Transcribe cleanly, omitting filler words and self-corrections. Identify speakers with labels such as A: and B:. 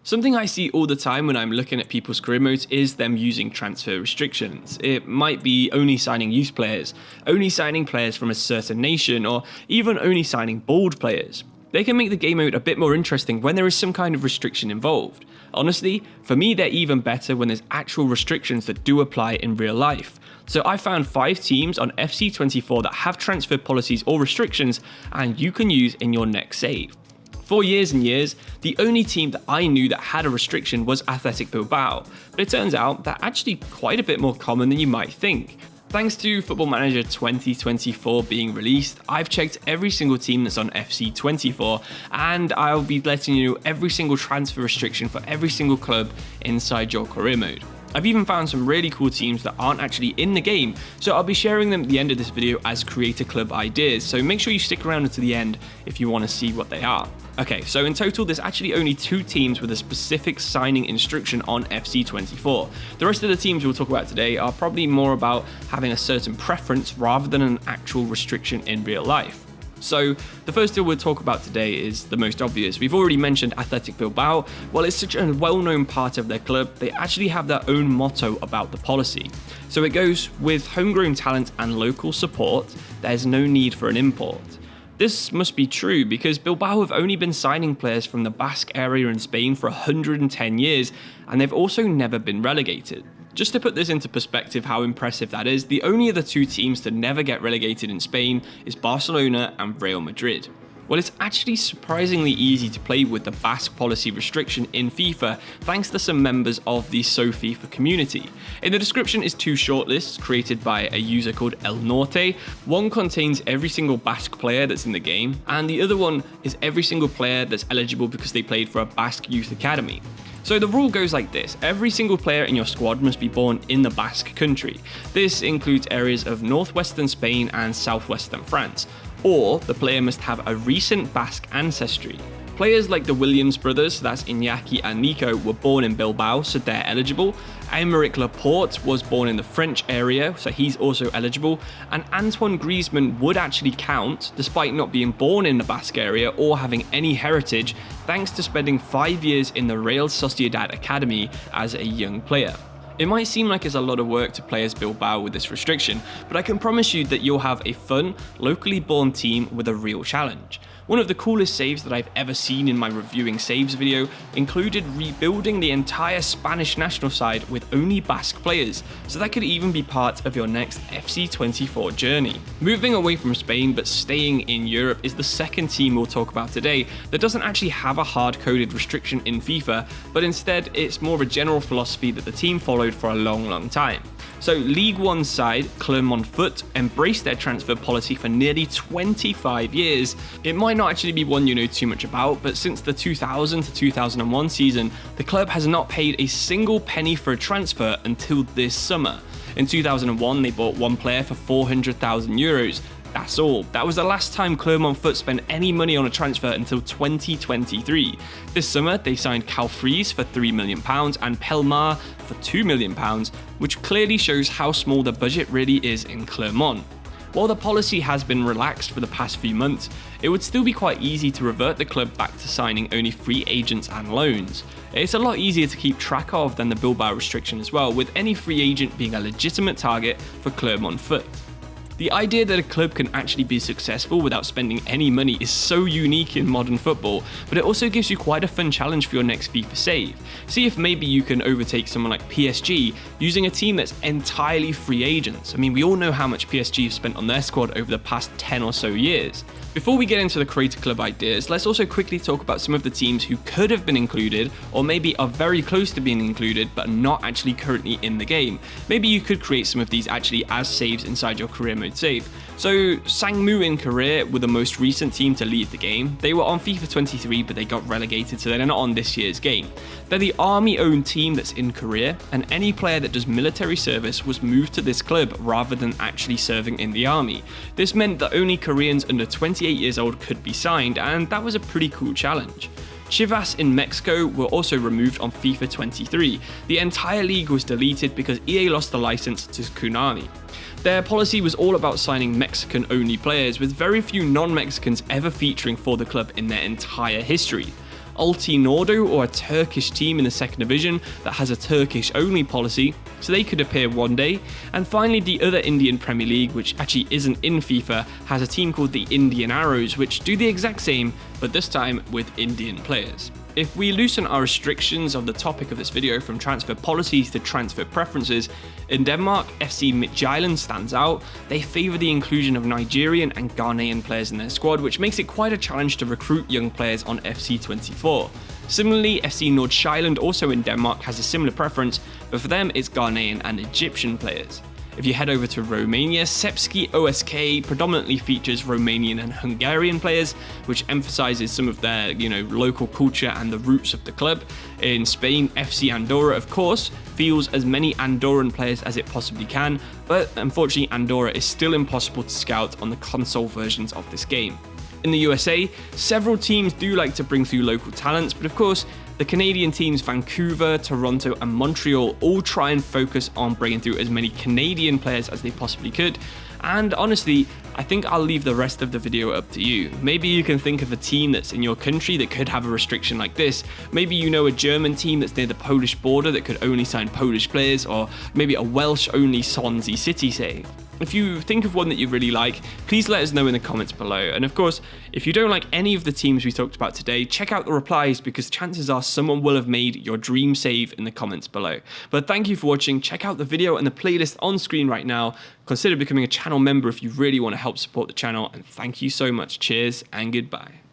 A: Something I see all the time when I'm looking at people's career modes is them using transfer restrictions. It might be only signing youth players, only signing players from a certain nation, or even only signing bold players. They can make the game mode a bit more interesting when there is some kind of restriction involved. Honestly, for me they're even better when there's actual restrictions that do apply in real life. So I found 5 teams on FC24 that have transfer policies or restrictions and you can use in your next save. For years and years, the only team that I knew that had a restriction was Athletic Bilbao, but it turns out they're actually quite a bit more common than you might think. Thanks to Football Manager 2024 being released, I've checked every single team that's on FC24 and I'll be letting you know every single transfer restriction for every single club inside your career mode. I've even found some really cool teams that aren't actually in the game, so I'll be sharing them at the end of this video as creator club ideas, so make sure you stick around until the end if you want to see what they are. Okay, so in total there's actually only 2 teams with a specific signing instruction on FC24. The rest of the teams we'll talk about today are probably more about having a certain preference rather than an actual restriction in real life. So the first deal we'll talk about today is the most obvious. We've already mentioned Athletic Bilbao. While it's such a well-known part of their club, they actually have their own motto about the policy. So it goes, with homegrown talent and local support, there's no need for an import. This must be true because Bilbao have only been signing players from the Basque area in Spain for 110 years, and they've also never been relegated. Just to put this into perspective how impressive that is, the only other 2 teams to never get relegated in Spain is Barcelona and Real Madrid. Well, it's actually surprisingly easy to play with the Basque policy restriction in FIFA thanks to some members of the sofifa community. In the description is 2 shortlists created by a user called El Norte. One contains every single Basque player that's in the game, and the other one is every single player that's eligible because they played for a Basque youth academy. So the rule goes like this: every single player in your squad must be born in the Basque country. This includes areas of northwestern Spain and southwestern France, or the player must have a recent Basque ancestry. Players like the Williams brothers, that's Iñaki and Nico, were born in Bilbao, so they're eligible. Aymeric Laporte was born in the French area, so he's also eligible. And Antoine Griezmann would actually count, despite not being born in the Basque area or having any heritage, thanks to spending 5 years in the Real Sociedad Academy as a young player. It might seem like it's a lot of work to play as Bilbao with this restriction, but I can promise you that you'll have a fun, locally born team with a real challenge. One of the coolest saves that I've ever seen in my reviewing saves video included rebuilding the entire Spanish national side with only Basque players, so that could even be part of your next FC24 journey. Moving away from Spain but staying in Europe is the second team we'll talk about today that doesn't actually have a hard-coded restriction in FIFA, but instead it's more of a general philosophy that the team followed for a long time. So League One side Clermont Foot embraced their transfer policy for nearly 25 years. It might not actually be one you know too much about, but since the 2000 to 2001 season, the club has not paid a single penny for a transfer until this summer. In 2001, they bought one player for 400,000 euros. That's all. That was the last time Clermont Foot spent any money on a transfer until 2023. This summer, they signed Calfries for £3 million and Pelmar for £2 million, which clearly shows how small the budget really is in Clermont. While the policy has been relaxed for the past few months, it would still be quite easy to revert the club back to signing only free agents and loans. It's a lot easier to keep track of than the Bilbao restriction as well, with any free agent being a legitimate target for Clermont Foot. The idea that a club can actually be successful without spending any money is so unique in modern football, but it also gives you quite a fun challenge for your next FIFA save. See if maybe you can overtake someone like PSG using a team that's entirely free agents. I mean, we all know how much PSG have spent on their squad over the past 10 or so years. Before we get into the creator club ideas, let's also quickly talk about some of the teams who could have been included, or maybe are very close to being included but not actually currently in the game. Maybe you could create some of these actually as saves inside your career mode save. So Sangmu in Korea were the most recent team to leave the game. They were on FIFA 23 but they got relegated, so they're not on this year's game. They're the army-owned team that's in Korea, and any player that does military service was moved to this club rather than actually serving in the army. This meant that only Koreans under 28 years old could be signed, and that was a pretty cool challenge. Chivas in Mexico were also removed on FIFA 23. The entire league was deleted because EA lost the license to Konami. Their policy was all about signing Mexican-only players, with very few non-Mexicans ever featuring for the club in their entire history. Alti Nordo, or a Turkish team in the second division that has a Turkish-only policy, so they could appear one day. And finally, the other Indian Premier League, which actually isn't in FIFA, has a team called the Indian Arrows, which do the exact same, but this time with Indian players. If we loosen our restrictions of the topic of this video from transfer policies to transfer preferences, in Denmark, FC Midtjylland stands out. They favour the inclusion of Nigerian and Ghanaian players in their squad, which makes it quite a challenge to recruit young players on FC24. Similarly, FC Nordsjælland, also in Denmark, has a similar preference, but for them it's Ghanaian and Egyptian players. If you head over to Romania, Sepski OSK predominantly features Romanian and Hungarian players, which emphasizes some of their, local culture and the roots of the club. In Spain, FC Andorra, of course, fields as many Andorran players as it possibly can, but unfortunately Andorra is still impossible to scout on the console versions of this game. In the USA, several teams do like to bring through local talents, but of course, the Canadian teams Vancouver, Toronto and Montreal all try and focus on bringing through as many Canadian players as they possibly could. And honestly, I think I'll leave the rest of the video up to you. Maybe you can think of a team that's in your country that could have a restriction like this. Maybe you know a German team that's near the Polish border that could only sign Polish players, or maybe a Welsh-only Swansea City, say. If you think of one that you really like, please let us know in the comments below. And of course, if you don't like any of the teams we talked about today, check out the replies, because chances are someone will have made your dream save in the comments below. But thank you for watching. Check out the video and the playlist on screen right now. Consider becoming a channel member if you really want to help support the channel. And thank you so much. Cheers and goodbye.